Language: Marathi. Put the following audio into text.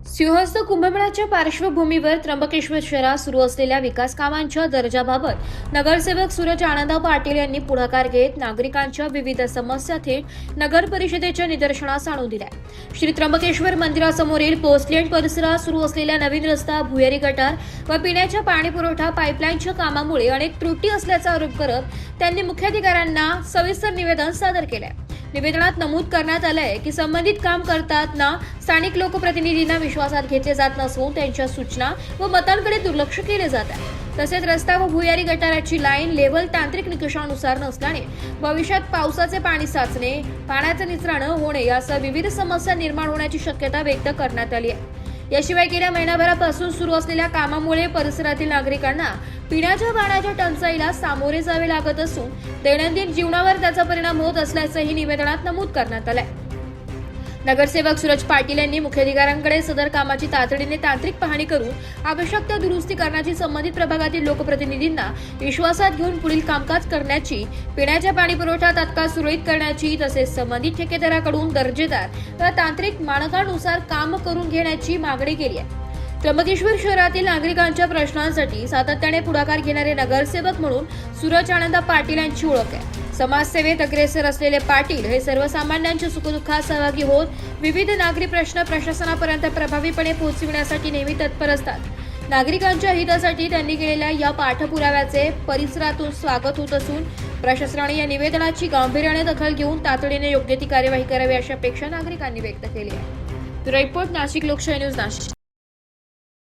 सिंहस्थ कुंभमेळ्याच्या पार्श्वभूमीवर त्र्यंबकेश्वर शहरात सुरू असलेल्या विकास कामांच्या दर्जाबाबत नगरसेवक सूरज आनंद पाटील यांनी पुढाकार घेत नागरिकांच्या विविध समस्या थेट नगर परिषदेच्या निदर्शनास आणून दिल्या। श्री त्र्यंबकेश्वर मंदिरासमोरील पोस्टलँड परिसरात सुरू असलेल्या नवीन रस्ता, भुयारी गटार व पिण्याच्या पाणी पुरवठा पाईपलाईनच्या कामामुळे अनेक त्रुटी असल्याचा आरोप करत त्यांनी मुख्याधिकाऱ्यांना सविस्तर निवेदन सादर केले। निवेदनात नमूद करण्यात आलंय की संबंधित काम करताना स्थानिक लोकप्रतिनिधींना विश्वासात घेतले जात नसून त्यांच्या सूचना व मतांकडे दुर्लक्ष केले जात आहे। तसेच रस्ता व भुयारी गटाराची लाईन लेव्हल तांत्रिक निकषानुसार नसल्याने भविष्यात पावसाचे पाणी साचणे, पाण्याचे निचरा न होणे यासह विविध समस्या निर्माण होण्याची शक्यता व्यक्त करण्यात आली आहे। याशिवाय गेल्या महिनाभरापासून सुरू असलेल्या कामामुळे परिसरातील नागरिकांना पिण्याच्या पाण्याच्या टंचाईला सामोरे जावे लागत असून दैनंदिन जीवनावर त्याचा परिणाम होत असल्याचंही निवेदनात नमूद करण्यात आलंय। नगरसेवक सूरज पाटील यांनी मुख्याधिकाऱ्यांकडे सदर कामाची तातडीने तांत्रिक पाहणी करून आवश्यक त्या दुरुस्ती करण्याची, संबंधित प्रभागातील लोकप्रतिनिधींना विश्वासात घेऊन पुढील कामकाज करण्याची, पिण्याच्या पाणी पुरवठा तात्काळ सुरळीत करण्याची तसेच संबंधित ठेकेदाराकडून दर्जेदार व तांत्रिक मानकांनुसार काम करून घेण्याची मागणी केली आहे। त्र्यंबकेश्वर शहरातील नागरिकांच्या प्रश्नांसाठी सातत्याने पुढाकार घेणारे नगरसेवक म्हणून सूरज आनंद पाटील यांची ओळख आहे। समाजसेवेत अग्रेसर असलेले पाटील हे सर्वसामान्यांच्या सुखदुःखात सहभागी होत विविध नागरी प्रश्न प्रशासनापर्यंत प्रभावीपणे पोहोचविण्यासाठी नेहमी तत्पर असतात। नागरिकांच्या हितासाठी त्यांनी केलेल्या या पाठपुराव्याचे परिसरातून स्वागत होत असून प्रशासनाने या निवेदनाची गांभीर्याने दखल घेऊन तातडीने योग्य ती कार्यवाही करावी अशी अपेक्षा नागरिकांनी व्यक्त केली आहे। रिपोर्ट नाशिक लोकशाही न्यूज नाशिक।